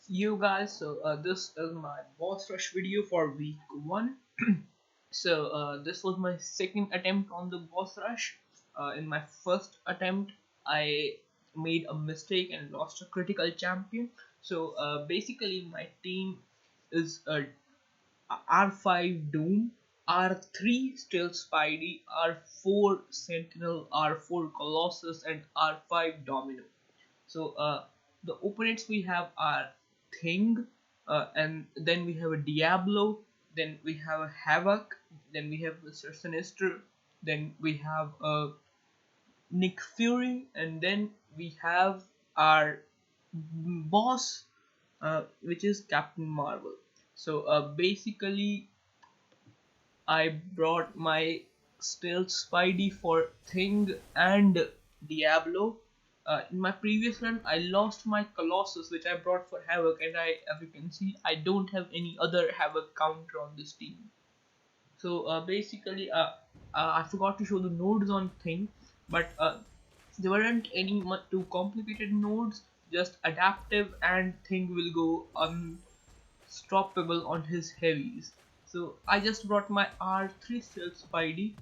You guys, this is my boss rush video for week 1. This was my second attempt on the boss rush. In my first attempt, I made a mistake and lost a critical champion. Basically, my team is R5 Doom, R3 still Spidey, R4 Sentinel, R4 Colossus, and R5 Domino. The opponents we have are Thing, and then we have a Diablo, then we have a Havok, then we have Mister Sinister, then we have a Nick Fury, and then we have our boss, which is Captain Marvel. Basically, I brought my stealth Spidey for Thing and Diablo. In my previous run, I lost my Colossus, which I brought for Havok, and as you can see, I don't have any other Havok counter on this team. I forgot to show the nodes on Thing, but there weren't any much too complicated nodes. Just adaptive and Thing will go unstoppable on his heavies. So I just brought my R3 stealth Spidey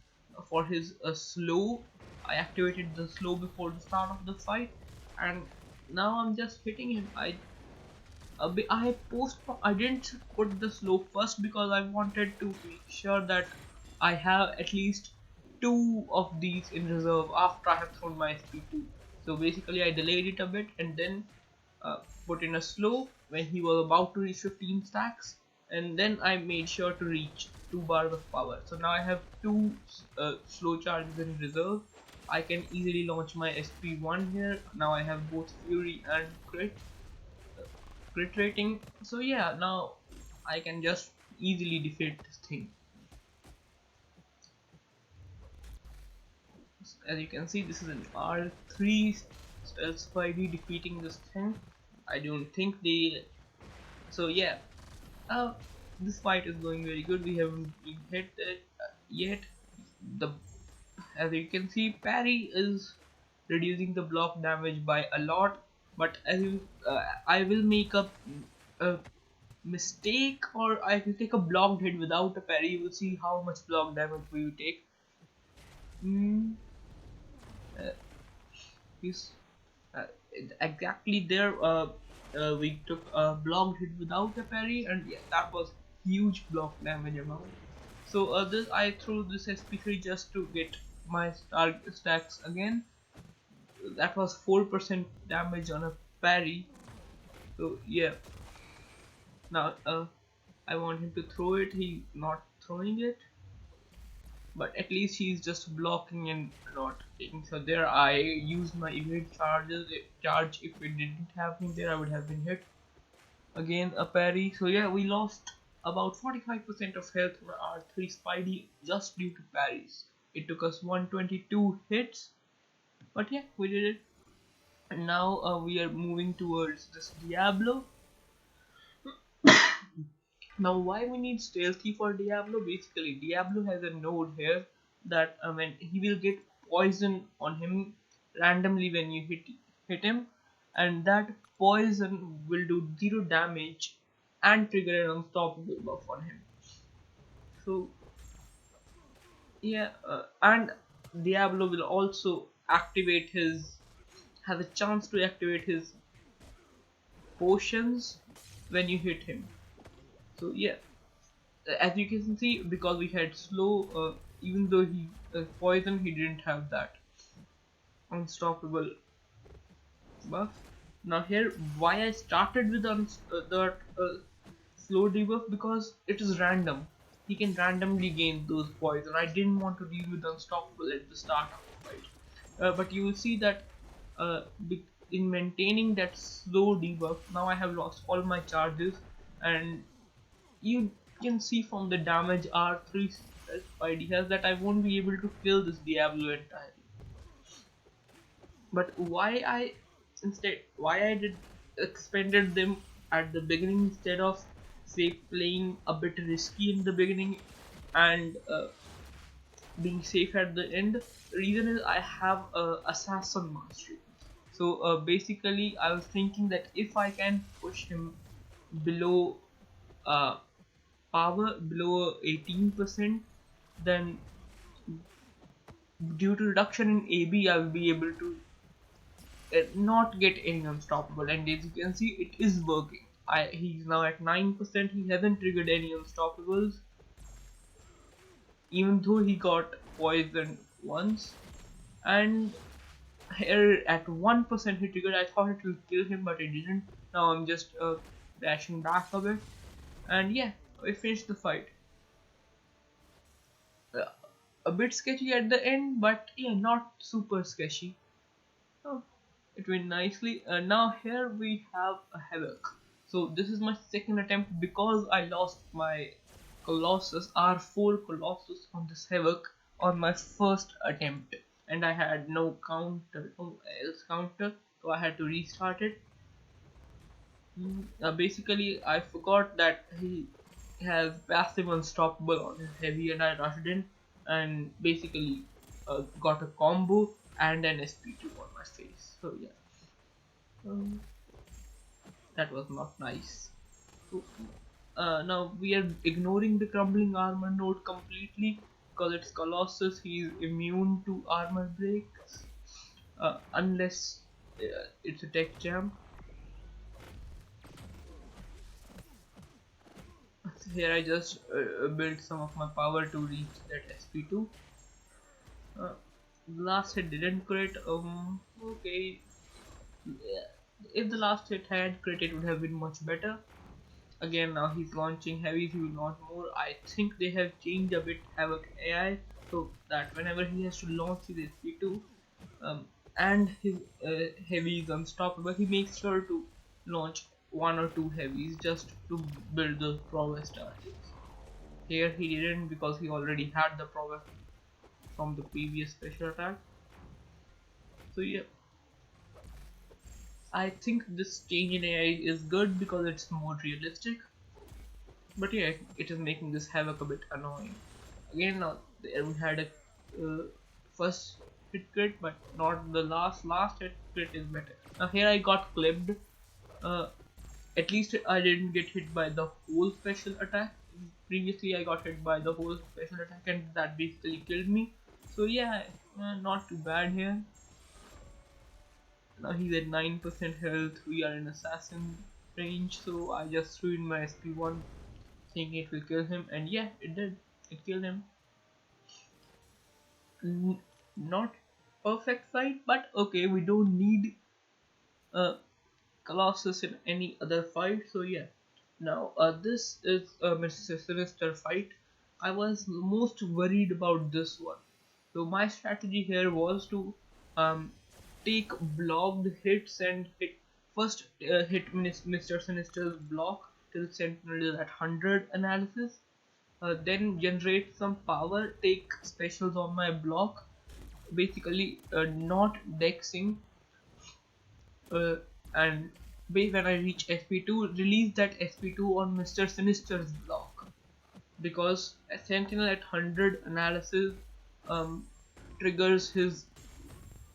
for his slow. I activated the slow before the start of the fight, and now I'm just hitting him. I didn't put the slow first because I wanted to make sure that I have at least two of these in reserve after I have thrown my SP2. So basically I delayed it a bit and then put in a slow when he was about to reach 15 stacks, and then I made sure to reach 2 bars of power. So now I have two slow charges in reserve. I can easily launch my SP1 here. Now I have both Fury and crit rating. So yeah, now I can just easily defeat this thing. As you can see, this is an R3 stealth Spidey defeating this thing. I don't think they. So yeah, uh, this fight is going very good. We haven't been hit yet. The As you can see, parry is reducing the block damage by a lot. But I will make a mistake, or I will take a blocked hit without a parry. You will see how much block damage we will take. Mm, uh, is uh, exactly there. We took a blocked hit without a parry, and yeah, that was huge block damage amount. This I threw this SP3 just to get my star stacks again. That was 4% damage on a parry. So yeah, now I want him to throw it. He's not throwing it, but at least he's just blocking and not taking. So there I used my evade charge. If it didn't have been there, I would have been hit. Again a parry. So yeah, we lost about 45% of health for R3 Spidey just due to parries. It took us 122 hits, but yeah, we did it. And now we are moving towards this Diablo. Now why we need stealthy for Diablo? Basically Diablo has a node here that when he will get poison on him randomly when you hit him, and that poison will do 0 damage and trigger an unstoppable buff on him. So yeah, and Diablo will also activate his has a chance to activate his potions when you hit him. So yeah, as you can see, because we had slow, even though he poison, he didn't have that unstoppable buff. Now here, why I started with that slow debuff, because it is random. He can randomly gain those poison. I didn't want to deal with unstoppable at the start of the fight. But you will see that uh, in maintaining that slow debuff, now I have lost all my charges, and you can see from the damage R3 Spidey has that I won't be able to kill this Diablo entirely. But why I did expended them at the beginning instead of say playing a bit risky in the beginning and being safe at the end. The reason is I have assassin mastery. Basically I was thinking that if I can push him below uh, power below 18%, then due to reduction in AB I will be able to not get any unstoppable, and as you can see it is working. He's now at 9%, he hasn't triggered any unstoppables even though he got poisoned once. And here at 1% he triggered. I thought it will kill him but it didn't. Now I'm just dashing back a bit, and yeah, we finished the fight. uh, a bit sketchy at the end, but yeah, not super sketchy. Oh, it went nicely. Now here we have a Havok. So this is my second attempt because I lost my Colossus R4 Colossus on this Havok on my first attempt, and I had no counter, no else counter, so I had to restart it. Basically, I forgot that he has passive unstoppable on his heavy, and I rushed in and basically got a combo and an SP2 on my face. So yeah, um, that was not nice. So, now we are ignoring the crumbling armor node completely because it's Colossus. He's immune to armor breaks unless it's a tech jam. Here I just built some of my power to reach that SP2. Uh, last hit didn't crit. Okay. Yeah. If the last hit had crit, it would have been much better. Again, now he's launching heavies, he will launch more. I think they have changed a bit Havok AI so that whenever he has to launch his SP2 and his heavies unstoppable, he makes sure to launch one or two heavies just to build the prowess targets. Here he didn't because he already had the prowess from the previous special attack. So yeah, I think this change in AI is good because it's more realistic. But yeah, it is making this Havok a bit annoying. Again, now there we had a first hit crit, but not the last hit crit is better. Now here I got clipped. Uh, at least I didn't get hit by the whole special attack. Previously I got hit by the whole special attack and that basically killed me. So yeah, not too bad here. Now he's at 9% health. We are in assassin range, so I just threw in my SP1 thinking it will kill him, and yeah, it did. It killed him. Not perfect fight, but okay, we don't need a Colossus in any other fight, so yeah. Now, this is a Mister Sinister fight. I was most worried about this one. So my strategy here was to um, take blocked hits and hit Mister Sinister's block till Sentinel is at 100 analysis. Then generate some power, take specials on my block, basically not dexing, uh, and when I reach SP2, release that SP2 on Mister Sinister's block, because a Sentinel at 100 analysis um, triggers his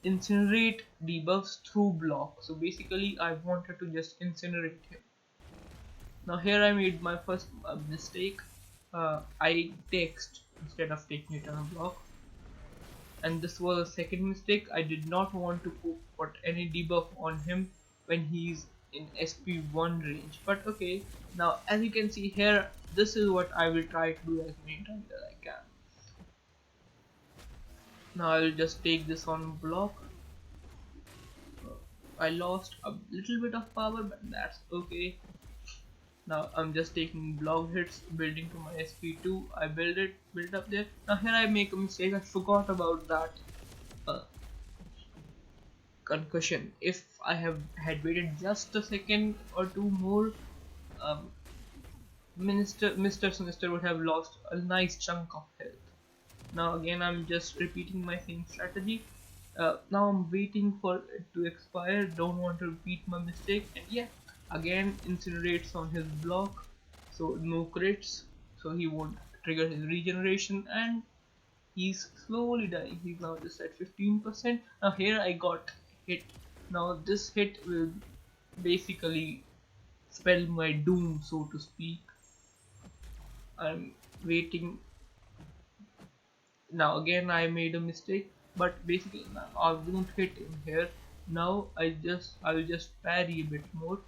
incinerate debuffs through block. So basically I wanted to just incinerate him. Now here I made my first mistake. I text instead of taking it on a block, and this was a second mistake. I did not want to put any debuff on him when he's in SP1 range. But okay, now as you can see here, this is what I will try to do as many times as I can. Now I will just take this on block. I lost a little bit of power, but that's okay. Now I'm just taking block hits, building to my SP2. I build up there. Now here I make a mistake. I forgot about that uh, concussion. If I had waited just a second or two more, um, Mister Sinister would have lost a nice chunk of health. Now again I'm just repeating my same strategy. Now I'm waiting for it to expire. Don't want to repeat my mistake, and yeah, again incinerates on his block, so no crits, so he won't trigger his regeneration, and he's slowly dying. He's now just at 15%. Now here I got hit. Now this hit will basically spell my doom, so to speak. I'm waiting. Now again I made a mistake, but basically now I won't hit him here. Now I will just parry a bit more.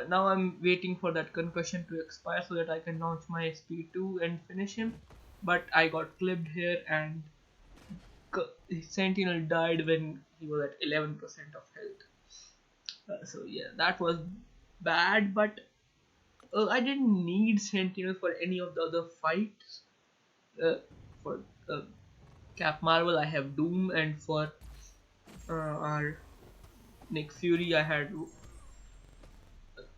Now I'm waiting for that concussion to expire so that I can launch my SP2 and finish him. But I got clipped here, and Sentinel died when he was at 11% of health. So yeah, that was bad, but I didn't need Sentinel for any of the other fights. For uh, Cap Marvel, I have Doom, and for our Nick Fury, I had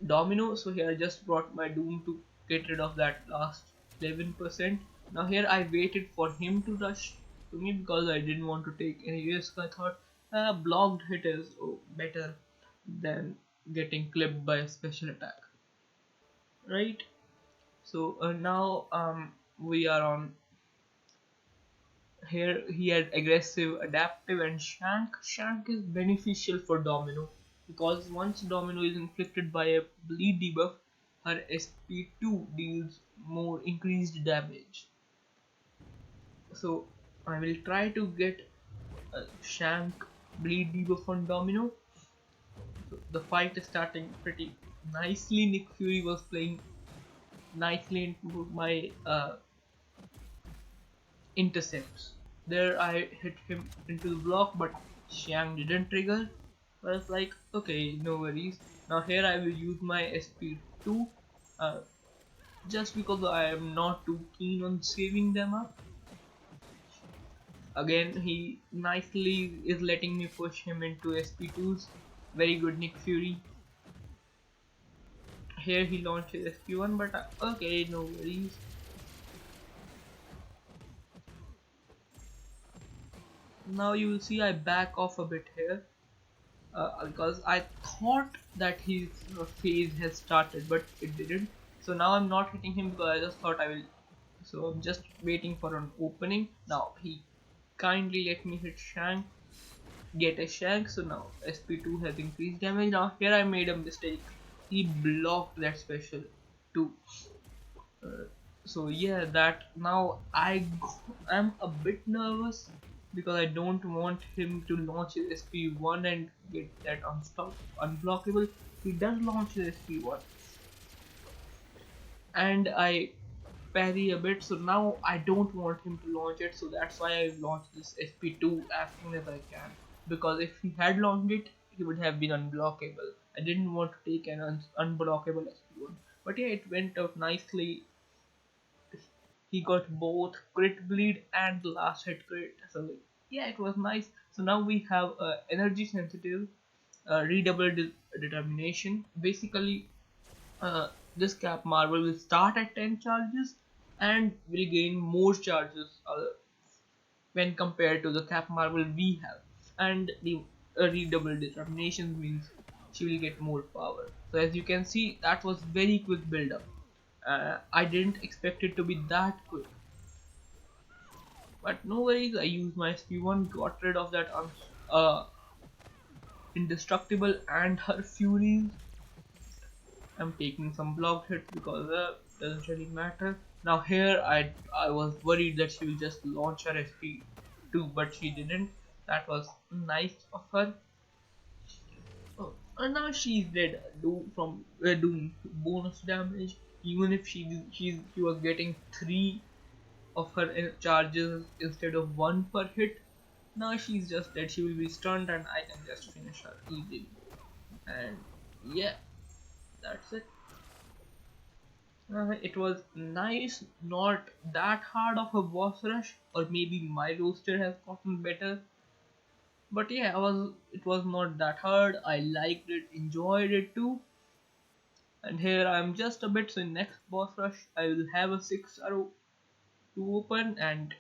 Domino. So here I just brought my Doom to get rid of that last 11%. Now here I waited for him to rush to me because I didn't want to take any risk. I thought blocked hit is better than getting clipped by a special attack, right? So now we are on here. He had aggressive, adaptive, and Shank. Shank is beneficial for Domino because once Domino is inflicted by a bleed debuff, her SP2 deals more increased damage. So I will try to get a Shank bleed debuff on Domino. So the fight is starting pretty nicely. Nick Fury was playing nicely into my intercepts. There I hit him into the block, but Xiang didn't trigger. So I was like, okay, no worries. Now here I will use my SP2 uh, just because I am not too keen on saving them up. Again, he nicely is letting me push him into SP2s. Very good Nick Fury. Here he launches SP1, but okay, no worries. Now you will see I back off a bit here. Because I thought that his phase has started, but it didn't. So now I'm not hitting him because I just thought I will. So I'm just waiting for an opening. Now he kindly let me hit Shank, get a Shank. So now SP2 has increased damage. Now here I made a mistake. He blocked that special too. Uh, so yeah, that now am a bit nervous because I don't want him to launch his SP1 and get that unblockable. He does launch his SP1, and I parry a bit. So now I don't want him to launch it. So that's why I launched this SP2 as soon as I can. Because if he had launched it, he would have been unblockable. I didn't want to take an unblockable SP1. But yeah, it went out nicely. He got both crit bleed and last hit crit. So yeah, it was nice. So now we have energy sensitive redoubled determination. Basically, this cap marble will start at 10 charges and will gain more charges when compared to the cap marble we have. And the redoubled determination means she will get more power. So as you can see, that was very quick build up. I didn't expect it to be that quick. But no worries, I used my SP1, got rid of that indestructible and her furies. I'm taking some block hits because doesn't really matter. Now here I was worried that she will just launch her SP2, but she didn't. That was nice of her. Oh, and now she's dead. Doing bonus damage. Even if she was getting 3 of her charges instead of 1 per hit. Now she's just dead. She will be stunned, and I can just finish her easily. And yeah, that's it. It was nice, not that hard of a boss rush, or maybe my roster has gotten better. But yeah, it was not that hard. I liked it, enjoyed it too. And here I'm just a bit. So in next boss rush, I will have a 6-star to open, and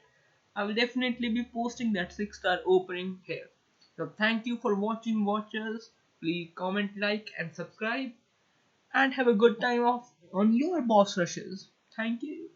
I will definitely be posting that 6-star opening here. So thank you for watching, watchers. Please comment, like, and subscribe, and have a good time off on your boss rushes. Thank you.